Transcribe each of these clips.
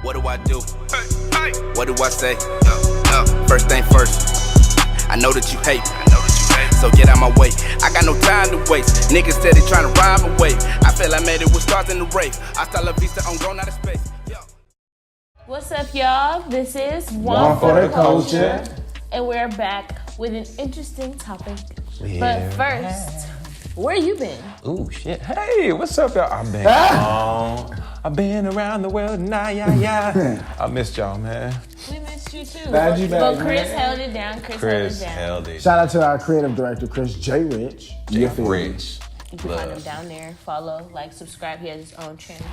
What do I do? What do I say? First thing first, I know that you hate me. So get out my way. I got no time to waste. Niggas steady trying to rhyme away. I feel I made it with stars in the race. Hasta la vista, I'm going out of space. Yo. What's up, y'all? This is One for the Culture. And we're back with an interesting topic. Yeah. But first, where you been? Ooh, shit. Hey, what's up, y'all? I've been around the world, I missed y'all, man. We missed you too. Glad you back, But Chris man. held it down. Chris held it down. Shout out to our creative director, Chris J. Rich. J. Rich. You can find him down there. Follow, like, subscribe. He has his own channel.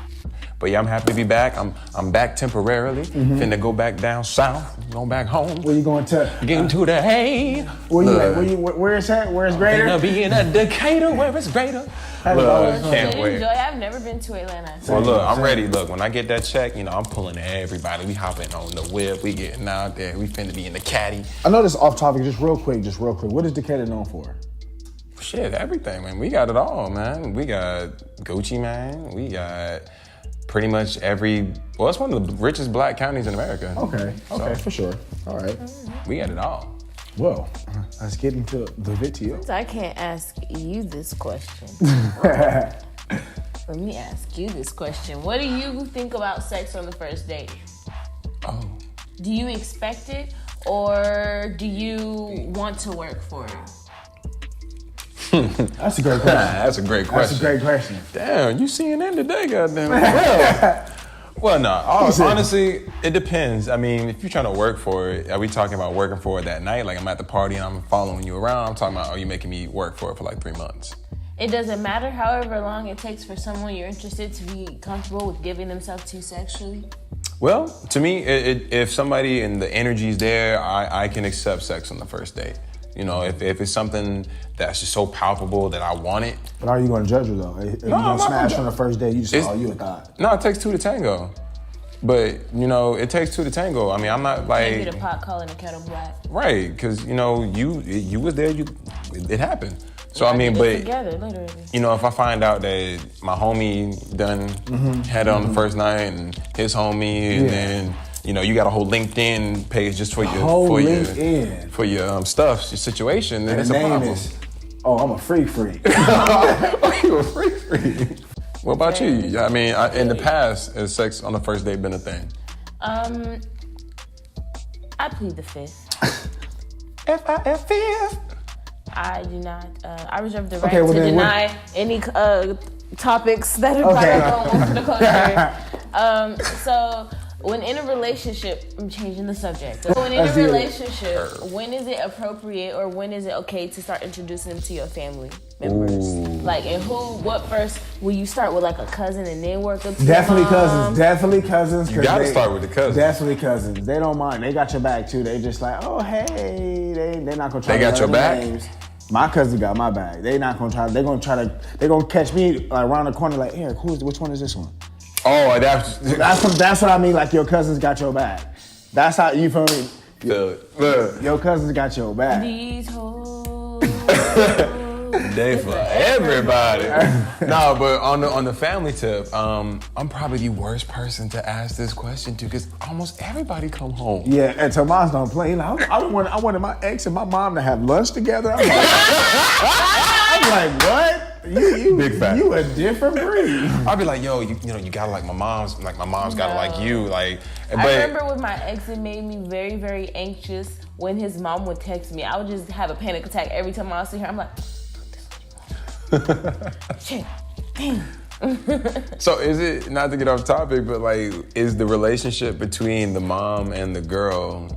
But yeah, I'm happy to be back. I'm back temporarily. Finna go back down south, going back home. Where you going to? Getting to the hay. Where you at? Where is that? Where is greater? Gonna be in a Decatur where it's greater. Can't wait. I've never been to Atlanta. Well, look, I'm ready. Look, when I get that check, I'm pulling everybody. We hopping on the whip. We getting out there. We finna be in the caddy. I know this is off topic, just real quick. What is Decatur known for? Shit, everything, man. We got it all, man. We got Gucci, man. We got pretty much it's one of the richest black counties in America. Okay, for sure. All right. We got it all. Well, let's get into the video. So I can't ask you this question. Let me ask you this question. What do you think about sex on the first date? Oh. Do you expect it, or do you want to work for it? That's a great question. That's a great question. Damn, you CNN today, goddamn it. Well, no. Honestly, it depends. I mean, if you're trying to work for it, are we talking about working for it that night? Like, I'm at the party and I'm following you around. I'm talking about, are you making me work for it for like 3 months? It doesn't matter however long it takes for someone you're interested to be comfortable with giving themselves to sexually? Well, to me, if somebody and the energy's there, I can accept sex on the first date. If it's something that's just so palpable that I want it. But are you going to judge her, though? If you're going to smash on the first day, you just you a thought. No, it takes two to tango. But, it takes two to tango. I mean, I'm not like... Can't get a pot calling a kettle black. Right, because, you was there, it happened. So, I mean, but... together, literally. If I find out that my homie done had it on the first night and his homie, and then... you got a whole LinkedIn page just for your stuff, your situation, then it's a problem. I'm a freak. Oh, you a freak. What about you? I mean, in the past, has sex on the first date been a thing? I plead the fifth. Fifth. I do not. I reserve the right to deny any topics that are brought up on the culture. So. When in a relationship, I'm changing the subject. When in a relationship, when is it appropriate or when is it okay to start introducing them to your family members? Ooh. Like, and what first? Will you start with like a cousin and then work up to Definitely your mom? Definitely cousins. You gotta start with the cousins. Definitely cousins. They don't mind. They got your back too. They just like, oh hey, they're not gonna try. They got your back. Names. My cousin got my back. They not gonna try. They're gonna catch me like around the corner. Like, Eric, which one is this one? Oh, that's what I mean. Like your cousins got your back. That's how you feel me. Your cousins got your back. These hoes. They for everybody. No, but on the family tip, I'm probably the worst person to ask this question to because almost everybody come home. Yeah, and Tomás don't play. Like, I wanted my ex and my mom to have lunch together. I'm like, what? You Big fact. You a different breed. I'll be like, yo, you gotta like my mom's gotta like you. Like, but I remember with my ex, it made me very, very anxious when his mom would text me. I would just have a panic attack every time I see her. I'm like, shit, damn. So is it, not to get off topic, but like, is the relationship between the mom and the girl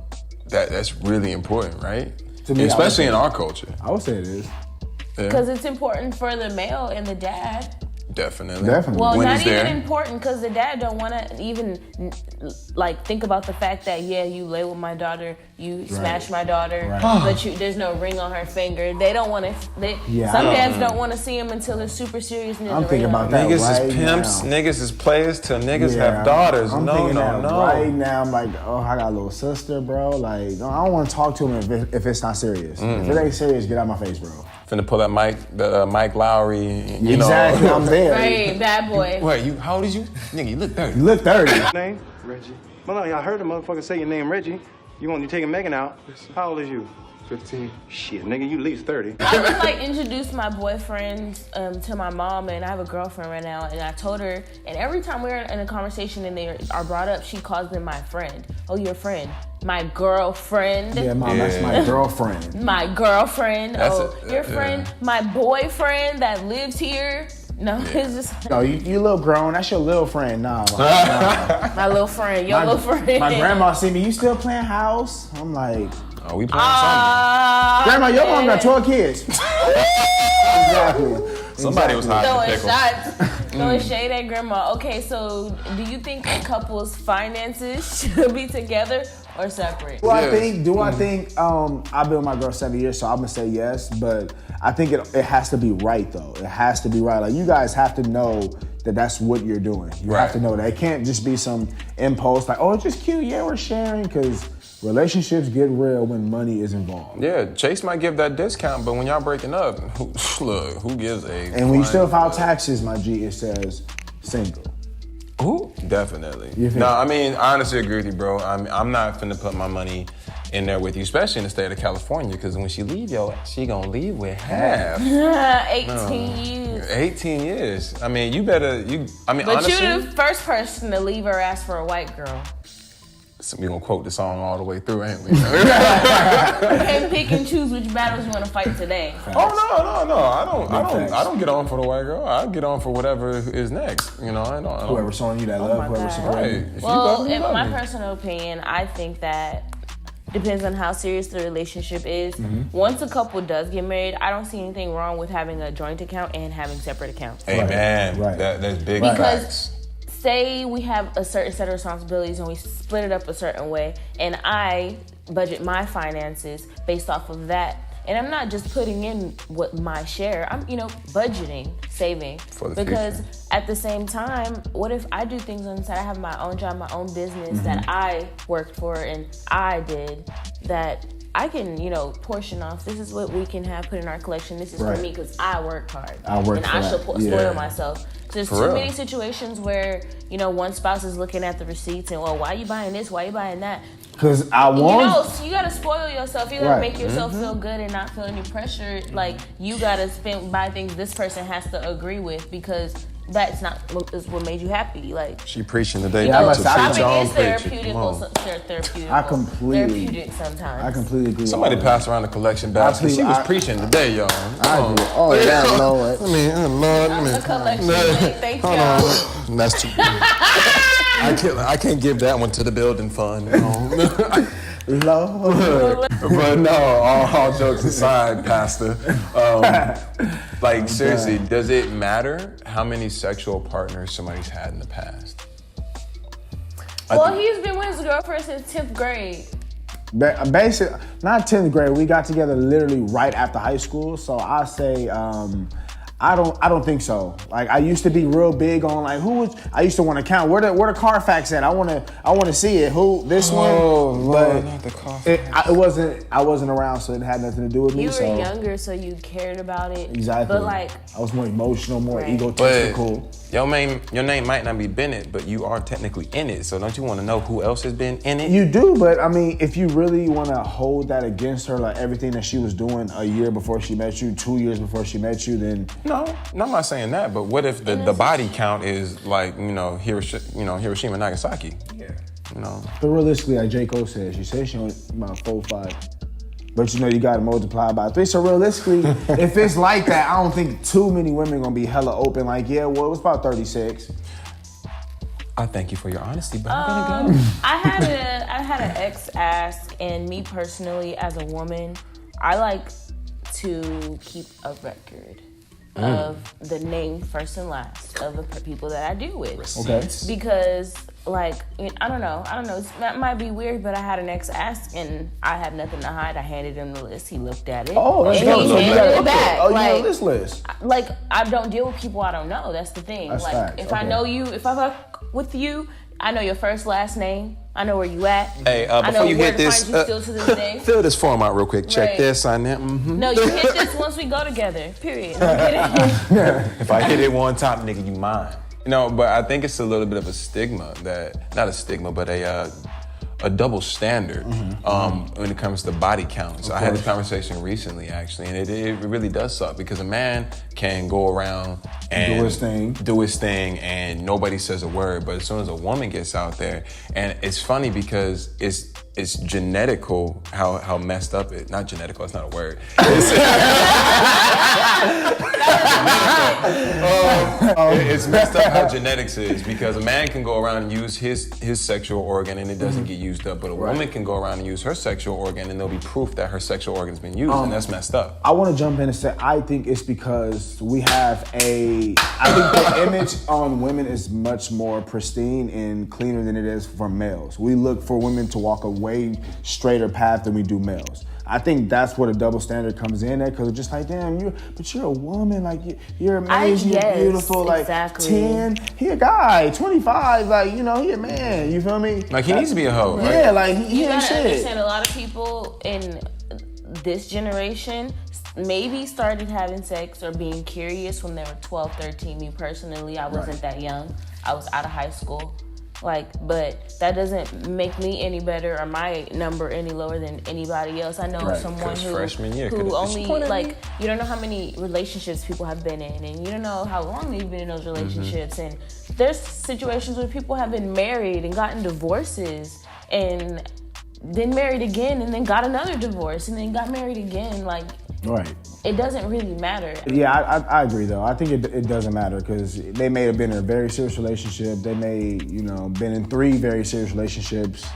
that's really important, right? To me, especially in our culture. I would say it is. Because it's important for the male and the dad. Definitely. Well, not even important because the dad don't want to even like think about the fact that you lay with my daughter, you smash my daughter, but there's no ring on her finger. They don't want to. Some dads don't want to see him until it's super serious. And I'm thinking about that. Niggas is pimps, niggas is players till niggas have daughters. I'm thinking that right now. I'm like, I got a little sister, bro. Like, no, I don't want to talk to him if it's not serious. If it ain't serious, get out of my face, bro. finna pull up Mike Lowry. You exactly, know. I'm there. Right, bad boy. Wait, how old is you? Nigga, you look 30. You look 30. Name? Reggie. Well, no, I heard the motherfucker say your name Reggie. You taking Megan out. How old is you? 15. Shit, nigga, you at least 30. I would like introduce my boyfriend to my mom, and I have a girlfriend right now, and I told her, and every time we're in a conversation and they are brought up, she calls them my friend. Oh, your friend. My girlfriend. Yeah, Mom, that's my girlfriend. My girlfriend. Your friend. My boyfriend that lives here. No, it's just... No, you little grown. That's your little friend. Nah. My little friend. Your little friend. My grandma see me, you still playing house? I'm like... Oh, we playing something. Grandma, your mom got 12 kids. Exactly. Somebody was hiding the pickle. Shots. Throwing shade at grandma. Okay, so do you think a couple's finances should be together or separate? Do I think I've been with my girl 7 years, so I'm gonna say yes, but I think it has to be right though. It has to be right. Like you guys have to know that that's what you're doing. You have to know that. It can't just be some impulse like, oh, it's just cute, yeah, we're sharing, because relationships get real when money is involved. Yeah, Chase might give that discount, but when y'all breaking up, who gives a... And when you still file taxes, my G, it says single. Who? Definitely. No, I mean, I honestly agree with you, bro. I'm not finna put my money in there with you, especially in the state of California, because when she leave, she gonna leave with half. 18 years. 18 years. I mean, honestly... But you're the first person to leave her ass for a white girl. So we gonna quote the song all the way through, ain't we? You can't pick and choose which battles you want to fight today. Oh no! I don't get on for the white girl. I get on for whatever is next. You know, I don't. Whoever's showing you that love, whoever's supporting you. Well, in my personal opinion, I think that depends on how serious the relationship is. Mm-hmm. Once a couple does get married, I don't see anything wrong with having a joint account and having separate accounts. Amen. Right. That's big. Because say we have a certain set of responsibilities and we split it up a certain way, and I budget my finances based off of that, and I'm not just putting in what my share, I'm budgeting, saving, for the because future. At the same time, what if I do things on the side? I have my own job, my own business that I worked for and I did, that I can, portion off. This is what we can have put in our collection. This is for me because I worked hard. And I should spoil myself. There's too many situations where, one spouse is looking at the receipts and, well, why are you buying this? Why are you buying that? Because I want... So you got to spoil yourself. You got to make yourself feel good and not feel any pressure. Like, you got to buy things this person has to agree with because that's not what made you happy. Like, she preaching today. Shopping is therapeutic. I completely... Therapeutic sometimes. I completely agree. Somebody passed around the collection basket. She was preaching today, y'all. I agree. Oh, yeah, Lord. The collection. Thank y'all. That's too... I can't give that one to the building fund. Lord. But no, all jokes aside, Pastor. Seriously, does it matter how many sexual partners somebody's had in the past? Well, he's been with his girlfriend since 10th grade. Basically, not 10th grade. We got together literally right after high school. So I say, I don't think so. Like I used to be real big on I used to want to count where the Carfax at. I want to see it. Who this one? Oh Lord, not the Carfax. I wasn't around, so it had nothing to do with me. You were younger, so you cared about it. Exactly. But I was more emotional, more egotistical. Your name might not be Bennett, but you are technically in it. So don't you want to know who else has been in it? You do, but I mean, if you really want to hold that against her, like everything that she was doing a year before she met you, 2 years before she met you, then no, I'm not saying that. But what if the body count is like Hiroshima, Nagasaki? Yeah. But realistically, like J. Cole says, she only about 4 or 5. But you gotta multiply by 3. So realistically, if it's like that, I don't think too many women gonna be hella open. Like, yeah, well, it was about 36. I thank you for your honesty, but I'm gonna go. I had an ex ask, and me personally, as a woman, I like to keep a record of the name first and last of the people that I deal with. Okay. Because, I don't know. That might be weird, but I had an ex ask, and I had nothing to hide. I handed him the list. He looked at it. Oh, that's and he handed it back. Oh, you know this list. I don't deal with people I don't know. That's the thing. That's facts. If I know you, if I fuck with you, I know your first, last name. I know where you at. Hey, before you hit this, still to this day. fill this form out real quick. Check Right. this, sign that. Mm-hmm. No, you hit this once we go together. Period. I'm kidding. If I hit it one time, nigga, you mine. But I think it's a little bit of a stigma not a stigma, but a double standard when it comes to body count. So I had this conversation recently, actually, and it really does suck because a man can go around and do his thing and nobody says a word, but as soon as a woman gets out there, and it's funny because it's genetical how messed up it. Not genetical, that's not a word. It's messed up how genetics is because a man can go around and use his sexual organ and it doesn't get used up, but a woman can go around and use her sexual organ and there'll be proof that her sexual organ's been used, and that's messed up. I want to jump in and say I think it's because we have I think the image on women is much more pristine and cleaner than it is for males. We look for women to walk a way straighter path than we do males. I think that's where the double standard comes in at, because it's just like, damn, you're a woman, like you're amazing, you're beautiful, like exactly. 10, he a guy, 25, like, he a man, you feel me? Like he needs to be a hoe, right? Yeah, like he ain't shit. Understand, a lot of people in this generation maybe started having sex or being curious when they were 12, 13. Me personally, I wasn't that young. I was out of high school. But that doesn't make me any better or my number any lower than anybody else. I know someone who only, you don't know how many relationships people have been in, and you don't know how long they've been in those relationships. And there's situations where people have been married and gotten divorces and then married again and then got another divorce and then got married again. Right. It doesn't really matter. Yeah, I agree though. I think it doesn't matter because they may have been in a very serious relationship. They may, been in 3 very serious relationships,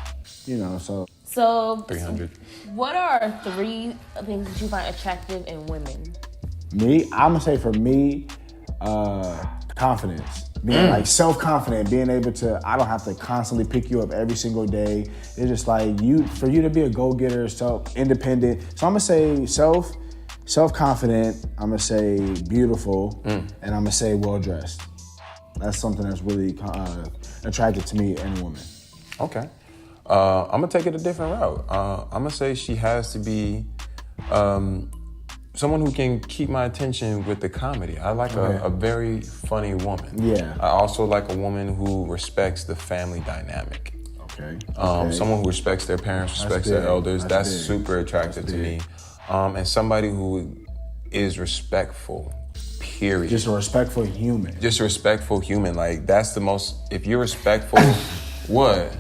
so. So 300. What are 3 things that you find attractive in women? Me, I'm gonna say for me, confidence. Being self-confident, being able to, I don't have to constantly pick you up every single day. It's just for you to be a go-getter, independent. So I'm gonna say self-confident, I'm gonna say beautiful, and I'm gonna say well-dressed. That's something that's really attractive to me and a woman. Okay. I'm gonna take it a different route. I'm gonna say she has to be someone who can keep my attention with the comedy. I like a very funny woman. Yeah. I also like a woman who respects the family dynamic. Okay. Someone who respects their parents, respects their elders. That's super attractive to me. And somebody who is respectful, period. Just a respectful human. Just a respectful human. That's the most, if you're respectful, what?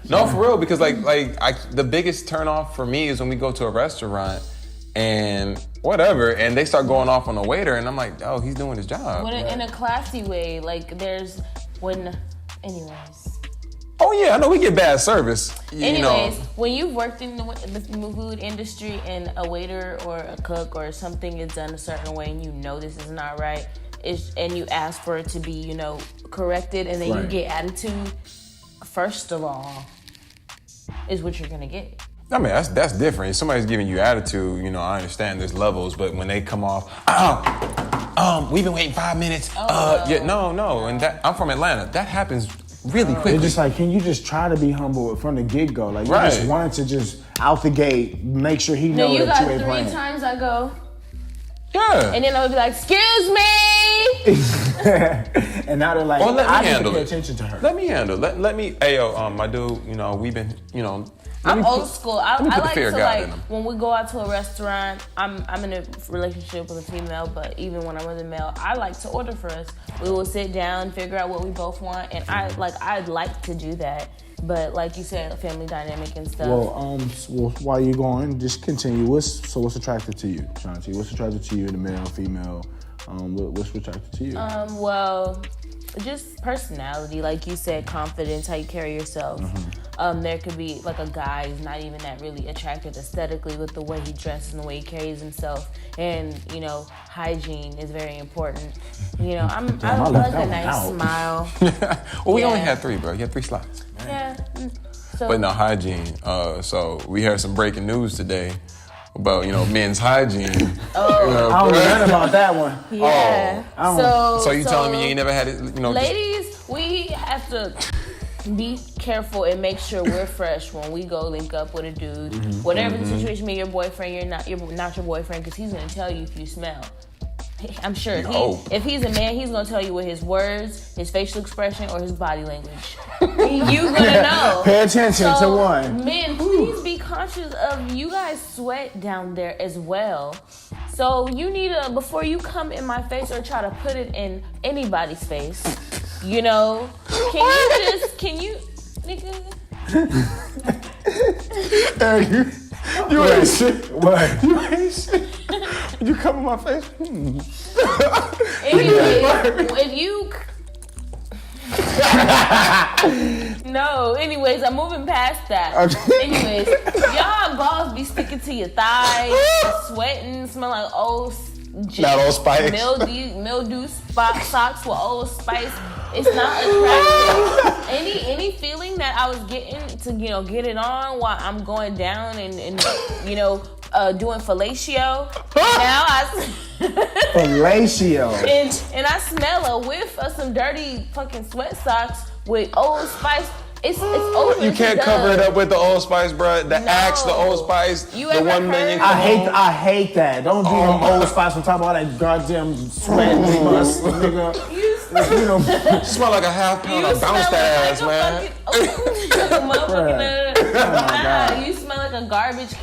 No, for real, because the biggest turn off for me is when we go to a restaurant and whatever, and they start going off on the waiter, and I'm like, oh, he's doing his job. In a classy way, anyways. Oh yeah, I know we get bad service. When you've worked in the food industry and a waiter or a cook or something is done a certain way and this is not right, and you ask for it to be, corrected, and then you get attitude, first of all, is what you're gonna get. I mean, that's different. If somebody's giving you attitude, I understand there's levels, but when they come off, we've been waiting 5 minutes. No. And I'm from Atlanta. That happens really quickly. It's just can you just try to be humble from the get-go? You just wanted to just out the gate, make sure he knows that you ain't playing. 3 times I go. Yeah. And then I would be like, excuse me. And now they're like, let me I handle need to pay it. attention to her. Let me handle it. Let me, my dude, we've been, I'm old school. I like to when we go out to a restaurant, I'm in a relationship with a female, but even when I'm with a male, I like to order for us. We will sit down, figure out what we both want, and I'd like to do that. But like you said, family dynamic and stuff. Well, while you're going, just continue. What's attractive to you, Shawnti? What's attractive to you, the male, female? What's attractive to you? Well, just personality, like you said, confidence, how you carry yourself. There could be a guy who's not even that really attractive aesthetically with the way he dresses and the way he carries himself, and hygiene is very important. I like a nice smile. Well, we only had 3, bro. You had 3 slots. Yeah. But no, hygiene. So we heard some breaking news today about men's hygiene. I don't know about that one. Yeah. So you telling me you ain't never had it? Ladies, we have to be careful and make sure we're fresh when we go link up with a dude. Whatever the situation may be, your boyfriend, you're not your boyfriend, because he's gonna tell you if you smell. I'm sure if he's a man, he's gonna tell you with his words, his facial expression, or his body language. You gonna know. Pay attention to one. Men, please be conscious of you guys sweat down there as well. So you need to, before you come in my face or try to put it in anybody's face, you know, can you, nigga? You ain't shit. What? You ain't shit. You come in my face? Anyway, if you... No, anyways, I'm moving past that. Anyways, y'all balls be sticking to your thighs, sweating, smell like old... Not Old Spice. Mildew socks with Old Spice. It's not attractive. Any feeling that I was getting to, you know, get it on while I'm going down and you know, doing fellatio. Now fellatio. And I smell a whiff of some dirty fucking sweat socks with Old Spice. It's over. You can't cover it up with the Old Spice, bro. The Axe, the Old Spice, the 1 million. I hate that. Don't do Old Spice on top of all that goddamn sweat and must, nigga. You smell like a half pound of bounce that ass, man. You smell like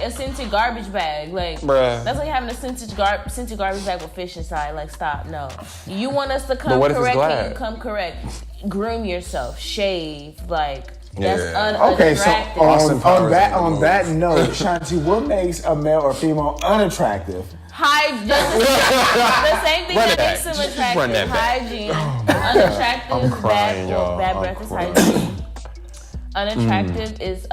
a scented garbage bag. Like, bruh. That's like having a scented garbage bag with fish inside. Like, stop, no. You want us to come correct, can you come correct? Groom yourself, shave, like, that's unattractive. Okay, so on that note, Shawnti, what makes a male or female unattractive? The same thing that makes them attractive. Hygiene, unattractive, bad breath is hygiene. Unattractive is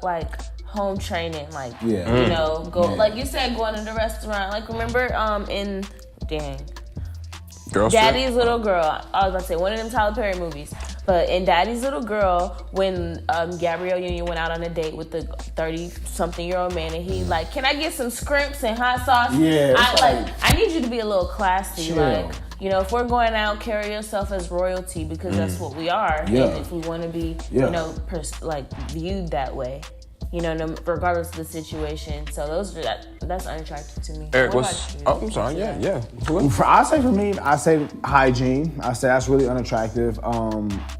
like home training, like you know, like you said, going to the restaurant. Like remember in Daddy's Little Girl. I was about to say one of them Tyler Perry movies. But in Daddy's Little Girl, when Gabrielle Union went out on a date with the 30-something-year-old man, and he like, can I get some scrimps and hot sauce? Yeah. I need you to be a little classy. Chill. Like, you know, if we're going out, carry yourself as royalty because that's what we are. Yeah. And if we want to be, you know, viewed that way. You know, regardless of the situation. So that's unattractive to me. Eric, I'm sorry. Yeah. I say hygiene. I say that's really unattractive.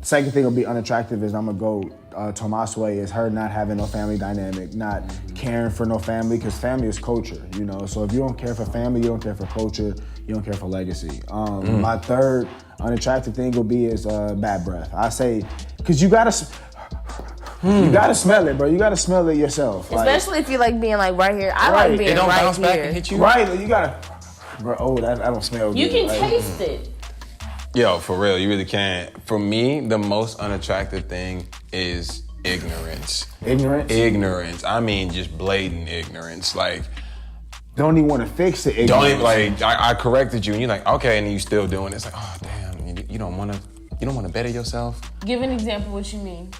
Second thing will be unattractive is I'm gonna go Tomás' way is her not having no family dynamic, not caring for no family, because family is culture. You know, so if you don't care for family, you don't care for culture, you don't care for legacy. My third unattractive thing will be is bad breath. I say, because you gotta smell it, bro. You gotta smell it yourself. Especially if you like being like right here. I like being it don't right bounce here. Back and hit you. Right, you gotta. Bro, that don't smell good. You can taste it. Yo, for real, you really can. For me, the most unattractive thing is ignorance. Ignorance. I mean, just blatant ignorance. Like, don't even want to fix it. Don't even like. I corrected you, and you're like, okay, and you still doing it. It's like, oh damn, you don't want to better yourself. Give an example. What you mean?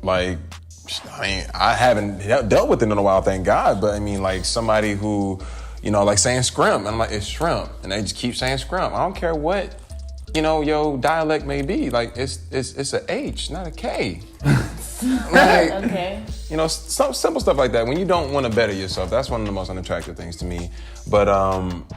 Like, I mean, I haven't dealt with it in a while, thank God. But I mean, like somebody who, you know, like saying scrimp, and I'm like, it's shrimp, and they just keep saying scrimp. I don't care what, you know, your dialect may be. Like, it's a H, not a K. Like, okay. You know, some simple stuff like that. When you don't want to better yourself, that's one of the most unattractive things to me. But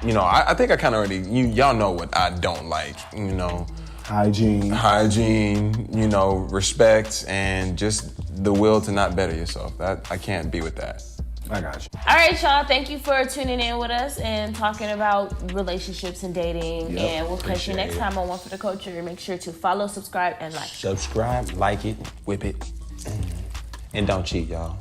you know, I think I kind of already, y'all know what I don't like. You know. Hygiene, you know, respect, and just the will to not better yourself. I can't be with that. I got you. All right, y'all. Thank you for tuning in with us and talking about relationships and dating. Yep, and we'll catch you next time on One for the Culture. Make sure to follow, subscribe, and like. Subscribe, like it, whip it, and don't cheat, y'all.